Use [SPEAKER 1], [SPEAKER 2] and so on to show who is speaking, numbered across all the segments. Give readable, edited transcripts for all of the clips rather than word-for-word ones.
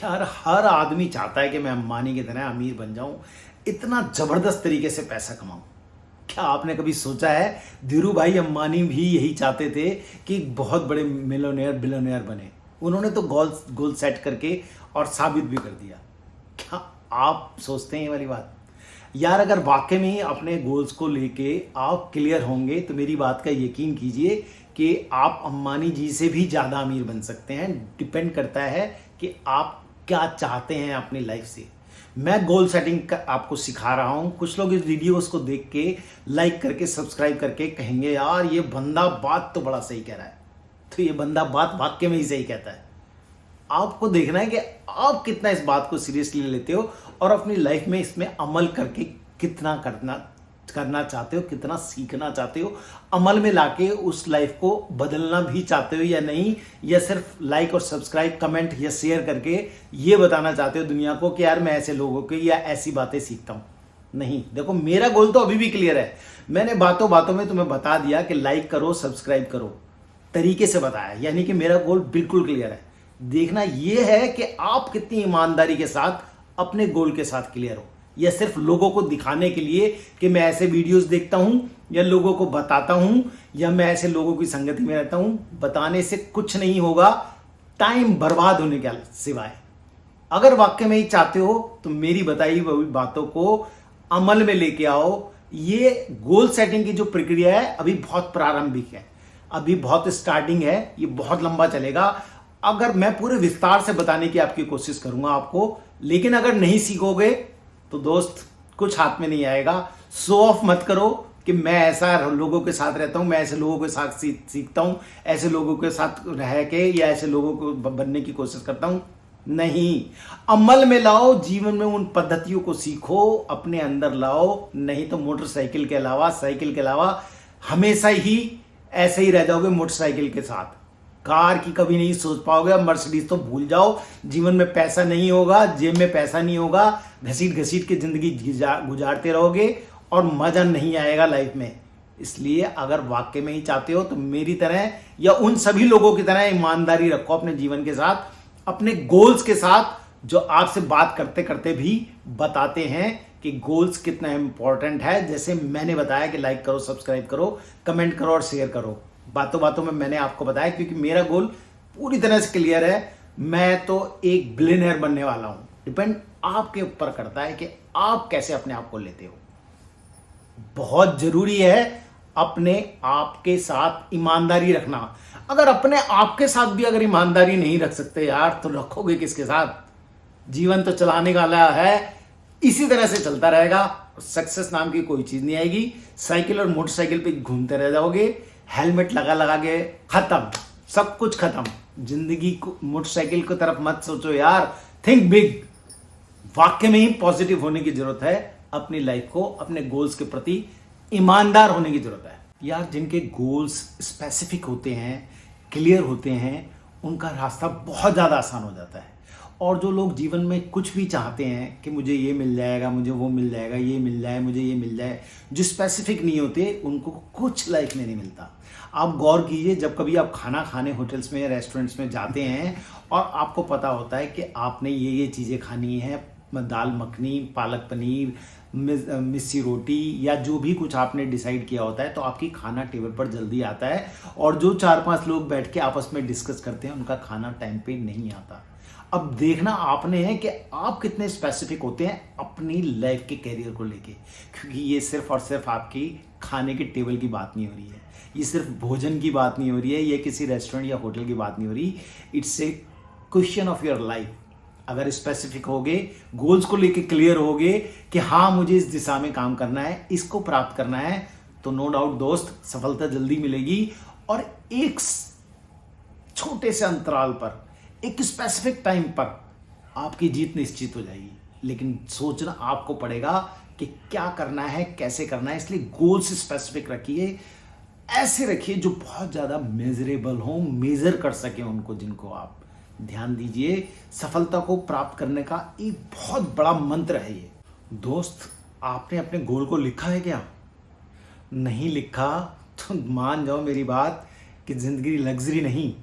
[SPEAKER 1] यार हर आदमी चाहता है कि मैं अंबानी की तरह अमीर बन जाऊं, इतना जबरदस्त तरीके से पैसा कमाऊं। क्या आपने कभी सोचा है धीरू भाई अंबानी भी यही चाहते थे कि बहुत बड़े मिलियनेयर बिलियनेयर बने। उन्होंने तो गोल सेट करके और साबित भी कर दिया। क्या आप सोचते हैं ये वाली बात? यार अगर वाकई में ही अपने गोल्स को लेके आप क्लियर होंगे तो मेरी बात का यकीन कीजिए कि आप अंबानी जी से भी ज़्यादा अमीर बन सकते हैं। डिपेंड करता है कि आप क्या चाहते हैं अपनी लाइफ से। मैं गोल सेटिंग का आपको सिखा रहा हूं। कुछ लोग इस वीडियोस को देख के लाइक करके सब्सक्राइब करके कहेंगे यार ये बंदा बात तो बड़ा सही कह रहा है। तो ये बंदा बात वाक्य में ही सही कहता है। आपको देखना है कि आप कितना इस बात को सीरियसली लेते हो और अपनी लाइफ में इसमें अमल करके कितना करना चाहते हो, कितना सीखना चाहते हो, अमल में लाके उस लाइफ को बदलना भी चाहते हो या नहीं, या सिर्फ लाइक और सब्सक्राइब कमेंट या शेयर करके ये बताना चाहते हो दुनिया को कि यार मैं ऐसे लोगों की या ऐसी बातें सीखता हूं। नहीं, देखो मेरा गोल तो अभी भी क्लियर है। मैंने बातों बातों में तुम्हें बता दिया कि लाइक करो सब्सक्राइब करो, तरीके से बताया, यानी कि मेरा गोल बिल्कुल क्लियर है। देखना यह है कि आप कितनी ईमानदारी के साथ अपने गोल के साथ क्लियर हो, या सिर्फ लोगों को दिखाने के लिए कि मैं ऐसे वीडियोस देखता हूं या लोगों को बताता हूं या मैं ऐसे लोगों की संगति में रहता हूं। बताने से कुछ नहीं होगा, टाइम बर्बाद होने के सिवाय। अगर वाकई में ही चाहते हो तो मेरी बताई हुई बातों को अमल में लेके आओ। ये गोल सेटिंग की जो प्रक्रिया है अभी बहुत प्रारंभिक है, अभी बहुत स्टार्टिंग है, ये बहुत लंबा चलेगा। अगर मैं पूरे विस्तार से बताने की आपकी कोशिश करूंगा आपको, लेकिन अगर नहीं सीखोगे तो दोस्त कुछ हाथ में नहीं आएगा। शो ऑफ मत करो कि मैं ऐसा लोगों के साथ रहता हूं, मैं ऐसे लोगों के साथ सीखता हूं, ऐसे लोगों के साथ रह के या ऐसे लोगों को बनने की कोशिश करता हूं। नहीं, अमल में लाओ, जीवन में उन पद्धतियों को सीखो, अपने अंदर लाओ। नहीं तो मोटरसाइकिल के अलावा, साइकिल के अलावा हमेशा ही ऐसे ही रह जाओगे मोटरसाइकिल के साथ। कार की कभी नहीं सोच पाओगे। मर्सिडीज तो भूल जाओ। जीवन में पैसा नहीं होगा, जेब में पैसा नहीं होगा, घसीट घसीट के जिंदगी गुजारते रहोगे और मजा नहीं आएगा लाइफ में। इसलिए अगर वाकई में ही चाहते हो तो मेरी तरह या उन सभी लोगों की तरह ईमानदारी रखो अपने जीवन के साथ, अपने गोल्स के साथ, जो आपसे बात करते करते भी बताते हैं कि गोल्स कितना इंपॉर्टेंट है। जैसे मैंने बताया कि लाइक करो सब्सक्राइब करो कमेंट करो और शेयर करो। बातों बातों में मैंने आपको बताया क्योंकि मेरा गोल पूरी तरह से क्लियर है। मैं तो एक बिलियनर बनने वाला हूं। डिपेंड आपके ऊपर करता है कि आप कैसे अपने आप को लेते हो। बहुत जरूरी है अपने आप के साथ ईमानदारी रखना। अगर अपने आप के साथ भी अगर ईमानदारी नहीं रख सकते यार, तो रखोगे किसके साथ? जीवन तो चलाने वाला है, इसी तरह से चलता रहेगा। सक्सेस नाम की कोई चीज नहीं आएगी। साइकिल और मोटरसाइकिल पे घूमते रह जाओगे, हेलमेट लगा लगा के खत्म, सब कुछ खत्म। जिंदगी को मोटरसाइकिल की तरफ मत सोचो यार, थिंक बिग। वाकई में ही पॉजिटिव होने की जरूरत है। अपनी लाइफ को, अपने गोल्स के प्रति ईमानदार होने की जरूरत है यार। जिनके गोल्स स्पेसिफिक होते हैं, क्लियर होते हैं, उनका रास्ता बहुत ज्यादा आसान हो जाता है। और जो लोग जीवन में कुछ भी चाहते हैं कि मुझे ये मिल जाएगा, मुझे वो मिल जाएगा, ये मिल जाए, मुझे ये मिल जाए, जो स्पेसिफिक नहीं होते उनको कुछ लाइफ में नहीं मिलता। आप गौर कीजिए, जब कभी आप खाना खाने होटल्स में या रेस्टोरेंट्स में जाते हैं और आपको पता होता है कि आपने ये चीज़ें खानी है, दाल मखनी, पालक पनीर, मिस्सी रोटी या जो भी कुछ आपने डिसाइड किया होता है, तो आपकी खाना टेबल पर जल्दी आता है। और जो 4-5 लोग बैठ के आपस में डिस्कस करते हैं उनका खाना टाइम पे नहीं आता। अब देखना आपने है कि आप कितने स्पेसिफिक होते हैं अपनी लाइफ के कैरियर को लेके, क्योंकि ये सिर्फ और सिर्फ आपकी खाने के टेबल की बात नहीं हो रही है, ये सिर्फ भोजन की बात नहीं हो रही है, ये किसी रेस्टोरेंट या होटल की बात नहीं हो रही। It's a question of your life. अगर स्पेसिफिक होगे, गोल्स को लेके क्लियर होगे कि हाँ मुझे इस दिशा में काम करना है, इसको प्राप्त करना है, तो नो डाउट दोस्त सफलता जल्दी मिलेगी। और एक छोटे से अंतराल पर, एक स्पेसिफिक टाइम पर आपकी जीत निश्चित हो जाएगी। लेकिन सोचना आपको पड़ेगा कि क्या करना है, कैसे करना है। इसलिए गोल्स स्पेसिफिक रखिए, ऐसे रखिए जो बहुत ज्यादा मेजरेबल हो, मेजर कर सके उनको, जिनको आप ध्यान दीजिए। सफलता को प्राप्त करने का एक बहुत बड़ा मंत्र है ये। दोस्त, आपने अपने गोल को लिखा है क्या? नहीं लिखा तो मान जाओ मेरी बात कि जिंदगी लग्जरी नहीं,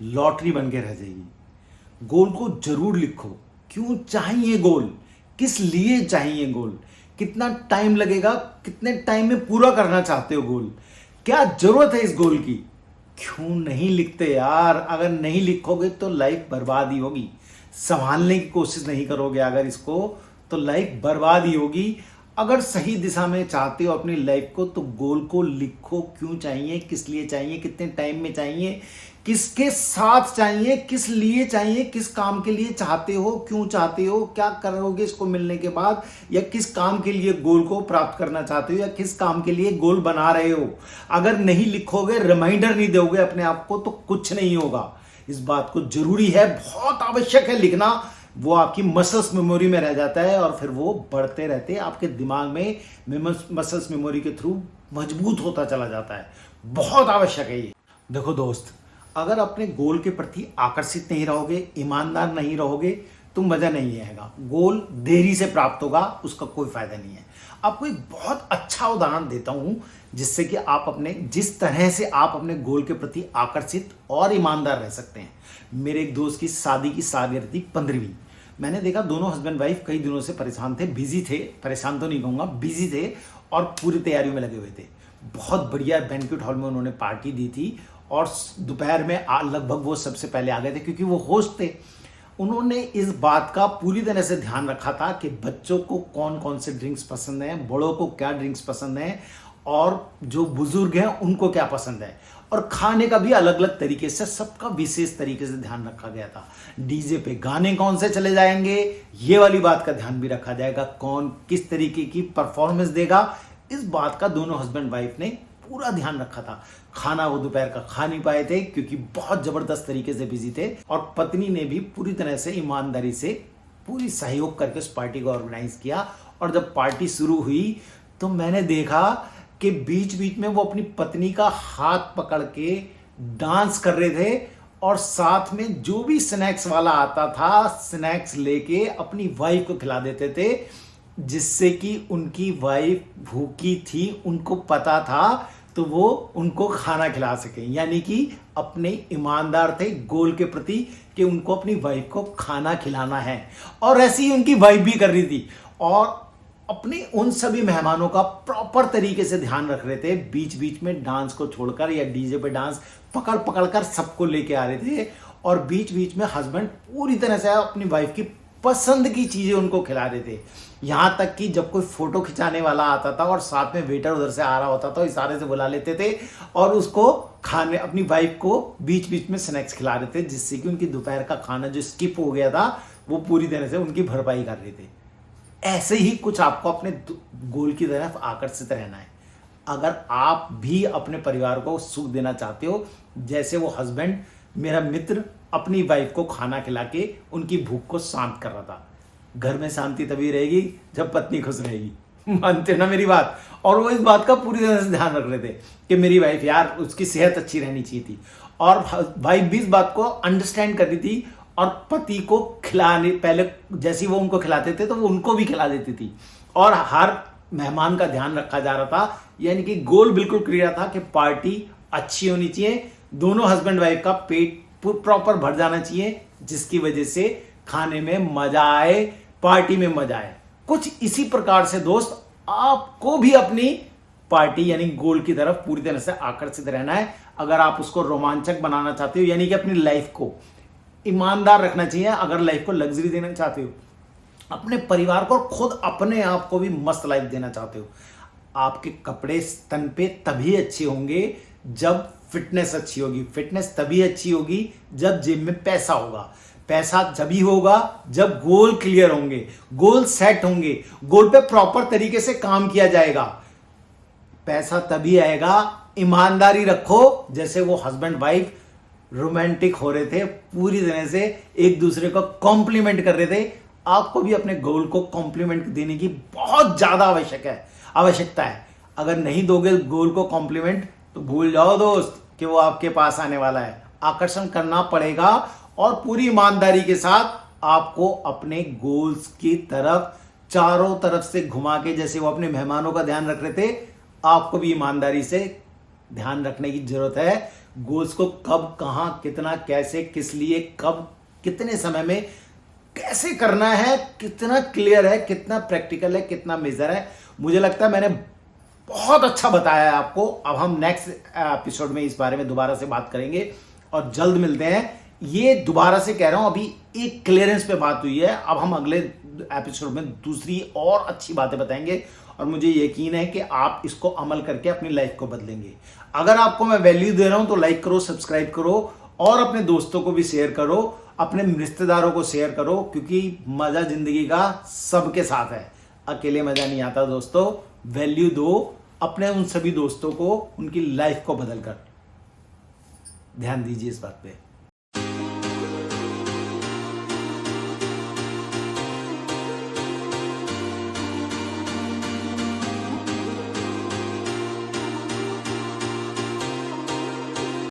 [SPEAKER 1] लॉटरी बन के रह जाएगी। गोल को जरूर लिखो। क्यों चाहिए गोल, किस लिए चाहिए गोल, कितना टाइम लगेगा, कितने टाइम में पूरा करना चाहते हो गोल, क्या जरूरत है इस गोल की। क्यों नहीं लिखते यार। अगर नहीं लिखोगे तो लाइफ बर्बाद ही होगी। संभालने की कोशिश नहीं करोगे अगर इसको, तो लाइफ बर्बाद ही होगी। अगर सही दिशा में चाहते हो अपनी लाइफ को तो गोल को लिखो। क्यों चाहिए, किस लिए चाहिए, कितने टाइम में चाहिए, किसके साथ चाहिए, किस लिए चाहिए, किस काम के लिए चाहते हो, क्यों चाहते हो, क्या करोगे इसको मिलने के बाद, या किस काम के लिए गोल को प्राप्त करना चाहते हो, या किस काम के लिए गोल बना रहे हो। अगर नहीं लिखोगे, रिमाइंडर नहीं दोगे अपने आप को, तो कुछ नहीं होगा। इस बात को जरूरी है, बहुत आवश्यक है लिखना। वो आपकी मसल्स मेमोरी में रह जाता है और फिर वो बढ़ते रहते हैं आपके दिमाग में, मसल्स मेमोरी के थ्रू मजबूत होता चला जाता है। बहुत आवश्यक है ये। देखो दोस्त, अगर अपने गोल के प्रति आकर्षित नहीं रहोगे, ईमानदार नहीं रहोगे, तो मजा नहीं आएगा। गोल देरी से प्राप्त होगा, उसका कोई फायदा नहीं है। आपको एक बहुत अच्छा उदाहरण देता हूं जिससे कि आप अपने जिस तरह से आप अपने गोल के प्रति आकर्षित और ईमानदार रह सकते हैं। मेरे एक दोस्त की शादी की सालगिरह थी 15वीं। मैंने देखा दोनों हस्बैंड वाइफ कई दिनों से परेशान थे, बिजी थे, परेशान तो नहीं कहूँगा, बिजी थे और पूरी तैयारियों में लगे हुए थे। बहुत बढ़िया बैंक्वेट हॉल में उन्होंने पार्टी दी थी और दोपहर में लगभग वो सबसे पहले आ गए थे क्योंकि वो होस्ट थे। उन्होंने इस बात का पूरी तरह से ध्यान रखा था कि बच्चों को कौन कौन से ड्रिंक्स पसंद हैं, बड़ों को क्या ड्रिंक्स पसंद हैं और जो बुजुर्ग हैं उनको क्या पसंद है। और खाने का भी अलग अलग तरीके से, सबका विशेष तरीके से ध्यान रखा गया था। डीजे पे गाने कौन से चले जाएंगे, ये वाली बात का ध्यान भी रखा जाएगा। कौन किस तरीके की परफॉर्मेंस देगा, इस बात का दोनों हस्बैंड वाइफ ने पूरा ध्यान रखा था। खाना वो दोपहर का खा नहीं पाए थे क्योंकि बहुत जबरदस्त तरीके से बिजी थे और पत्नी ने भी पूरी तरह से ईमानदारी से पूरी सहयोग करके उस पार्टी को ऑर्गेनाइज किया। और जब पार्टी शुरू हुई तो मैंने देखा कि बीच बीच में वो अपनी पत्नी का हाथ पकड़ के डांस कर रहे थे और साथ में जो भी स्नैक्स वाला आता था स्नैक्स लेके अपनी वाइफ को खिला देते थे, जिससे कि उनकी वाइफ भूखी थी, उनको पता था, तो वो उनको खाना खिला सके। यानी कि अपने ईमानदार थे गोल के प्रति कि उनको अपनी वाइफ को खाना खिलाना है। और ऐसी ही उनकी वाइफ भी कर रही थी और अपने उन सभी मेहमानों का प्रॉपर तरीके से ध्यान रख रहे थे। बीच बीच में डांस को छोड़कर या डीजे पे डांस पकड़ पकड़ कर सबको लेके आ रहे थे और बीच बीच में हस्बैंड पूरी तरह से अपनी वाइफ की पसंद की चीजें उनको खिला रहे थे। यहां तक कि जब कोई फोटो खिंचाने वाला आता था और साथ में वेटर उधर से आ रहा होता था, इशारे से बुला लेते थे और उसको खाने, अपनी वाइफ को बीच बीच में स्नैक्स खिला रहे थे, जिससे कि उनकी दोपहर का खाना जो स्किप हो गया था वो पूरी तरह से उनकी भरपाई कर रहे थे। ऐसे ही कुछ आपको अपने गोल की तरफ आकर्षित रहना है। अगर आप भी अपने परिवार को सुख देना चाहते हो, जैसे वो हस्बैंड, मेरा मित्र, अपनी वाइफ को खाना खिला के उनकी भूख को शांत कर रहा था। घर में शांति तभी रहेगी जब पत्नी खुश रहेगी। मानते हो ना मेरी बात। और वो इस बात का पूरी तरह से ध्यान रख रहे थे कि मेरी वाइफ, यार उसकी सेहत अच्छी रहनी चाहिए थी। और वाइफ भी इस बात को अंडरस्टैंड कर रही थी और पति को खिलाने, पहले जैसे वो उनको खिलाते थे तो वो उनको भी खिला देती थी और हर मेहमान का ध्यान रखा जा रहा था। यानी कि गोल बिल्कुल क्लियर था कि पार्टी अच्छी होनी चाहिए, दोनों हस्बैंड वाइफ का पेट प्रॉपर भर जाना चाहिए, जिसकी वजह से खाने में मजा आए, पार्टी में मजा आए। कुछ इसी प्रकार से दोस्त, आपको भी अपनी पार्टी यानी गोल की तरफ पूरी तरह से आकर्षित रहना है। अगर आप उसको रोमांचक बनाना चाहते हो, यानी कि अपनी लाइफ को ईमानदार रखना चाहिए, अगर लाइफ को लग्जरी देना चाहते हो, अपने परिवार को, खुद अपने आप को भी मस्त लाइफ देना चाहते हो, आपके कपड़े तन पे तभी अच्छे होंगे जब फिटनेस अच्छी होगी। फिटनेस तभी अच्छी होगी जब जेब में पैसा होगा। पैसा जभी होगा जब गोल क्लियर होंगे, गोल सेट होंगे, गोल पे प्रॉपर तरीके से काम किया जाएगा। पैसा तभी आएगा, ईमानदारी रखो। जैसे वो हस्बैंड वाइफ रोमांटिक हो रहे थे, पूरी तरह से एक दूसरे को कॉम्प्लीमेंट कर रहे थे, आपको भी अपने गोल को कॉम्प्लीमेंट देने की बहुत ज्यादा आवश्यकता है। अगर नहीं दोगे गोल को कॉम्प्लीमेंट तो भूल जाओ दोस्त कि वो आपके पास आने वाला है। आकर्षण करना पड़ेगा और पूरी ईमानदारी के साथ आपको अपने गोल्स की तरफ चारों तरफ से घुमा के, जैसे वो अपने मेहमानों का ध्यान रख रहे थे, आपको भी ईमानदारी से ध्यान रखने की जरूरत है। गोल्स को कब, कहां, कितना, कैसे, किस लिए, कब, कितने समय में कैसे करना है, कितना क्लियर है, कितना प्रैक्टिकल है, कितना मेजर है। मुझे लगता है मैंने बहुत अच्छा बताया है आपको। अब हम नेक्स्ट एपिसोड में इस बारे में दोबारा से बात करेंगे और जल्द मिलते हैं। ये दोबारा से कह रहा हूं, अभी एक क्लियरेंस पे बात हुई है, अब हम अगले एपिसोड में दूसरी और अच्छी बातें बताएंगे और मुझे यकीन है कि आप इसको अमल करके अपनी लाइफ को बदलेंगे। अगर आपको मैं वैल्यू दे रहा हूं तो लाइक करो, सब्सक्राइब करो और अपने दोस्तों को भी शेयर करो, अपने रिश्तेदारों को शेयर करो, क्योंकि मजा जिंदगी का सबके साथ है, अकेले मजा नहीं आता दोस्तों। वैल्यू दो अपने उन सभी दोस्तों को, उनकी लाइफ को बदलकर। ध्यान दीजिए इस बात पे।